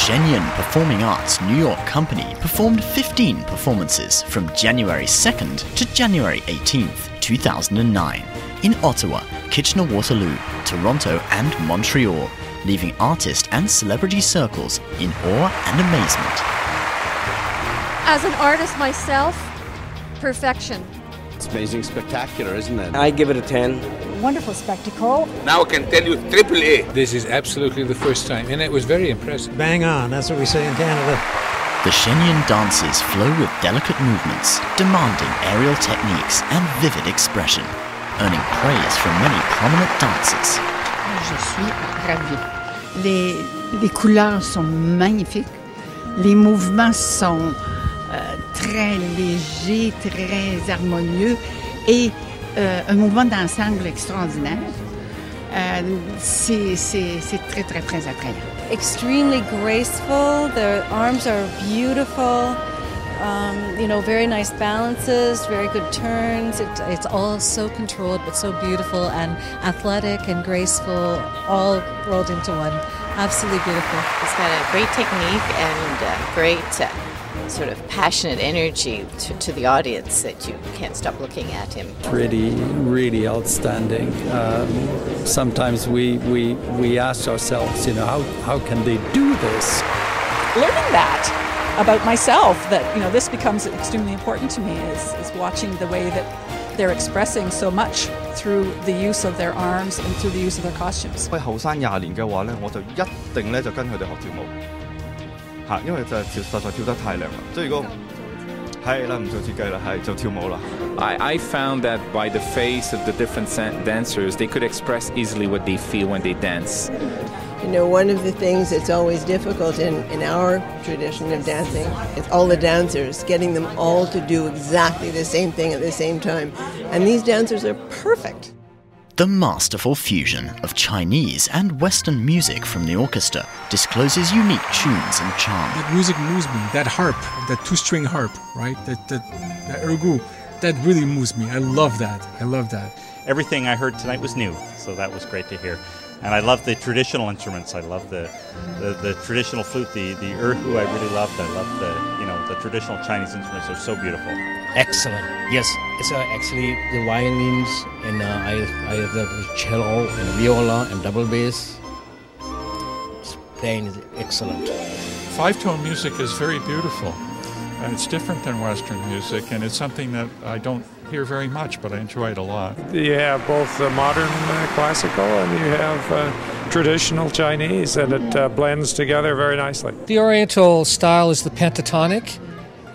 Shenyang Performing Arts New York Company performed 15 performances from January 2nd to January 18th, 2009 in Ottawa, Kitchener-Waterloo, Toronto and Montreal, leaving artist and celebrity circles in awe and amazement. As an artist myself, perfection. It's amazing, spectacular, isn't it? I give it a 10. Wonderful spectacle. Now I can tell you AAA. This is absolutely the first time, and it was very impressive. Bang on, that's what we say in Canada. The Shenyang dances flow with delicate movements, demanding aerial techniques and vivid expression, earning praise from many prominent dancers. Je suis ravie. Les couleurs sont magnifiques. Les mouvements sont très légers, très harmonieux et un mouvement d'ensemble extraordinaire. C'est très, très, très attrayant. Extremely graceful. Their arms are beautiful. Very nice balances, very good turns. It's all so controlled, but so beautiful and athletic and graceful, all rolled into one. Absolutely beautiful. He's got a great technique and great sort of passionate energy to the audience that you can't stop looking at him. Really outstanding. Sometimes we ask ourselves, how can they do this? Learning that about myself, that this becomes extremely important to me, is watching the way that they're expressing so much through the use of their arms and through the use of their costumes. 我後生20年嘅話咧，我就一定咧就跟佢哋學跳舞嚇，因為就係實在跳得太靚啦。即係如果係啦，唔做設計啦，係就跳舞啦。I found that by the face of the different dancers, they could express easily what they feel when they dance. One of the things that's always difficult in our tradition of dancing is all the dancers, getting them all to do exactly the same thing at the same time. And these dancers are perfect. The masterful fusion of Chinese and Western music from the orchestra discloses unique tunes and charm. That music moves me, that harp, that two-string harp, right? That ergu, that really moves me. I love that. Everything I heard tonight was new, so that was great to hear. And I love the traditional instruments. I love the traditional flute, the erhu. I really loved. I love the traditional Chinese instruments. They're so beautiful. Excellent. Yes, it's actually the violins, and I have the cello and viola and double bass. Playing is excellent. Five-tone music is very beautiful. It's different than Western music, and it's something that I don't hear very much, but I enjoy it a lot. You have both modern classical and you have traditional Chinese, and it blends together very nicely. The Oriental style is the pentatonic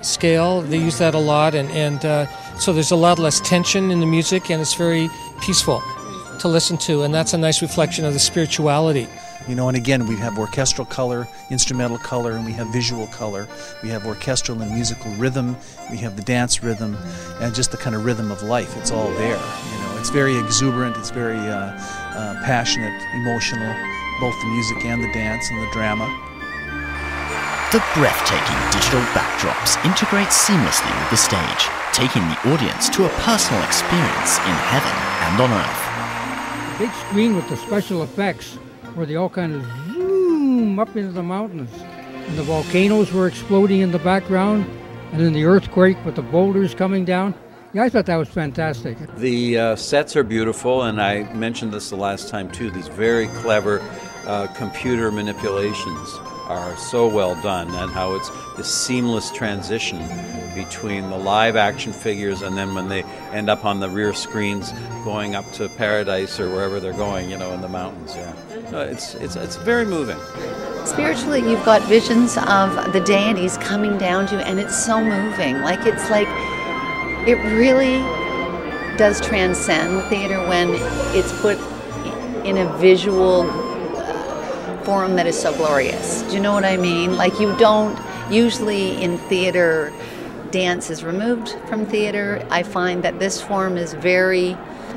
scale. They use that a lot, and so there's a lot less tension in the music, and it's very peaceful to listen to, and that's a nice reflection of the spirituality. And again, we have orchestral color, instrumental color, and we have visual color. We have orchestral and musical rhythm. We have the dance rhythm, and just the kind of rhythm of life. It's all there. It's very exuberant. It's very passionate, emotional, both the music and the dance and the drama. The breathtaking digital backdrops integrate seamlessly with the stage, taking the audience to a personal experience in heaven and on earth. Big screen with the special effects, where they all kind of zoom up into the mountains. And the volcanoes were exploding in the background, and then the earthquake with the boulders coming down. Yeah, I thought that was fantastic. The sets are beautiful, and I mentioned this the last time too. These very clever computer manipulations are so well done, and how it's this seamless transition between the live action figures and then when they end up on the rear screens going up to paradise or wherever they're going, in the mountains. Yeah. It's very moving. Spiritually, you've got visions of the deities coming down to you, and it's so moving. It really does transcend theater when it's put in a visual form that is so glorious. Do you know what I mean? You don't usually in theater, dance is removed from theater. I find that this form is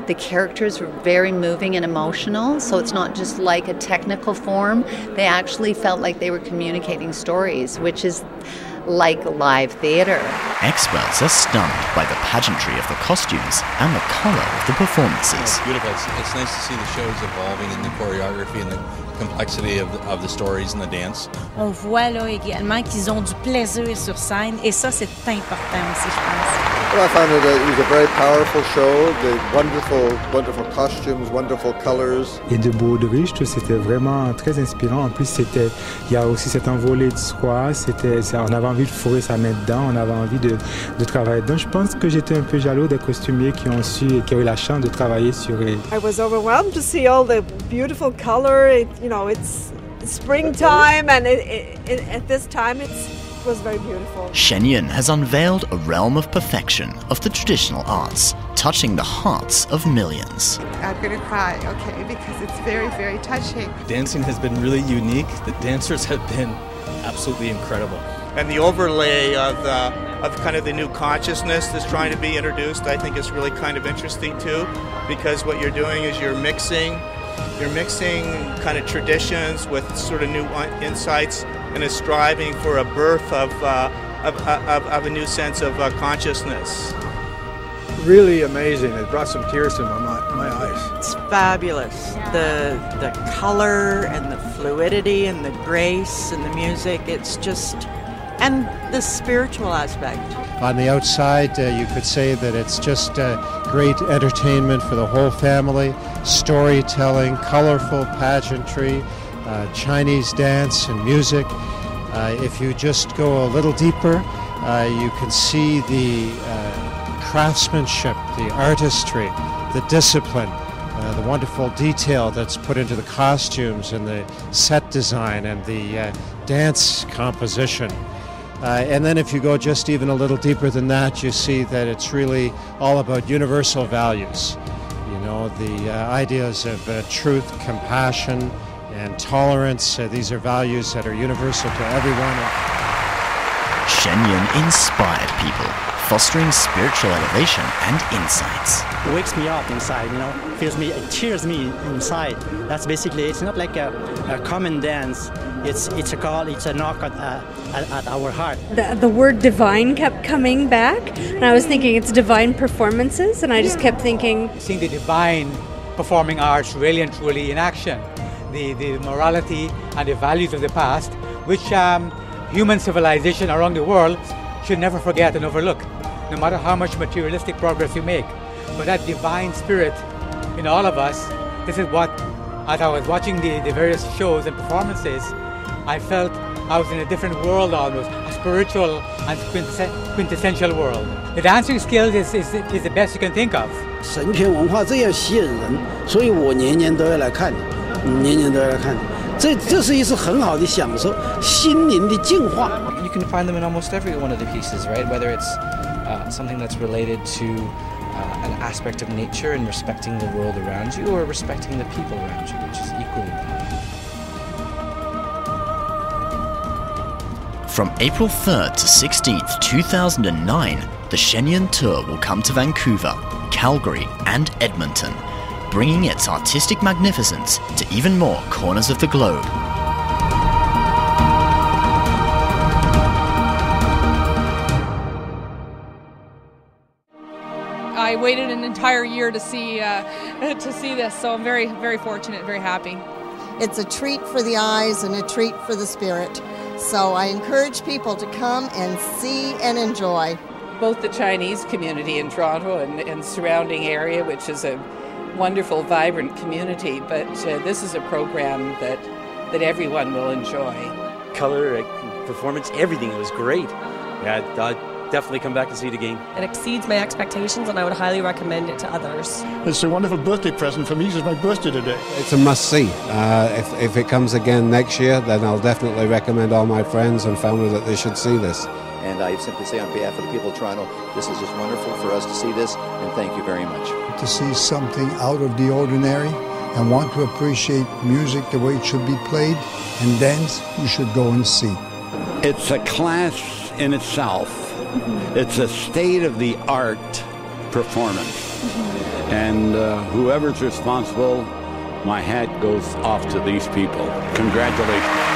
the characters were very moving and emotional, so it's not just like a technical form. They actually felt like they were communicating stories, which is like live theater. Experts are stunned by the pageantry of the costumes and the color of the performances. It's beautiful. It's nice to see the shows evolving in the choreography and the complexity of the stories and the dance. On voit là également qu'ils ont du plaisir sur scène et ça c'est important aussi, je pense. Well, I found it was a very powerful show. The wonderful costumes, wonderful colors. Et de broderie, je trouve c'était vraiment très inspirant. En plus, il y a aussi cet envolé de soie. On avait envie de fourrer sa main dedans. On avait envie de travailler dedans. Je pense que j'étais un peu jaloux des costumiers qui ont eu la chance de travailler sur elle. I was overwhelmed to see all the beautiful color. It's springtime, and at this time it was very beautiful. Shenyun has unveiled a realm of perfection of the traditional arts, touching the hearts of millions. I'm going to cry, okay, because it's very, very touching. Dancing has been really unique. The dancers have been absolutely incredible. And the overlay of kind of the new consciousness that's trying to be introduced, I think is really kind of interesting too, because what you're doing is you're mixing kind of traditions with sort of new insights, and is striving for a birth of a new sense of consciousness. Really amazing. It brought some tears to my eyes. It's fabulous. The color and the fluidity and the grace and the music. It's just, and the spiritual aspect. On the outside, you could say that it's just great entertainment for the whole family, storytelling, colorful pageantry, Chinese dance and music. If you just go a little deeper, you can see the craftsmanship, the artistry, the discipline, the wonderful detail that's put into the costumes and the set design and the dance composition. And then if you go just even a little deeper than that, you see that it's really all about universal values. You know, the ideas of truth, compassion, and tolerance. These are values that are universal to everyone. Shenyun inspired people, fostering spiritual elevation and insights. It wakes me up inside, it cheers me inside. That's basically, it's not like a common dance. It's a call, it's a knock at our heart. The word divine kept coming back, and I was thinking it's divine performances, and I just kept thinking. Seeing the divine performing arts really and truly in action. The morality and the values of the past, which human civilization around the world should never forget and overlook, no matter how much materialistic progress you make. But that divine spirit in all of us, this is what, as I was watching the various shows and performances, I felt I was in a different world almost, a spiritual and quintessential world. The dancing skills is the best you can think of. 神权文化这样吸引人，所以我年年都要来看。年年都要来看，这是一次很好的享受，心灵的净化。You can find them in almost every one of the pieces, right? Whether it's something that's related to an aspect of nature and respecting the world around you, or respecting the people around you, which is equally important. From April 3rd to 16th, 2009, the Shenyun Tour will come to Vancouver, Calgary, and Edmonton, bringing its artistic magnificence to even more corners of the globe. I waited an entire year to see this, so I'm very, very fortunate, very happy. It's a treat for the eyes and a treat for the spirit. So I encourage people to come and see and enjoy. Both the Chinese community in Toronto and surrounding area, which is a wonderful, vibrant community, but this is a program that everyone will enjoy. Color, performance, everything was great. Yeah, I'd definitely come back and see it again. It exceeds my expectations, and I would highly recommend it to others. It's a wonderful birthday present for me. It's my birthday today. It's a must-see. If it comes again next year, then I'll definitely recommend all my friends and family that they should see this. And I simply say on behalf of the people of Toronto, this is just wonderful for us to see this, and thank you very much. To see something out of the ordinary and want to appreciate music the way it should be played and dance, you should go and see. It's a class in itself. It's a state-of-the-art performance. And whoever's responsible, my hat goes off to these people. Congratulations.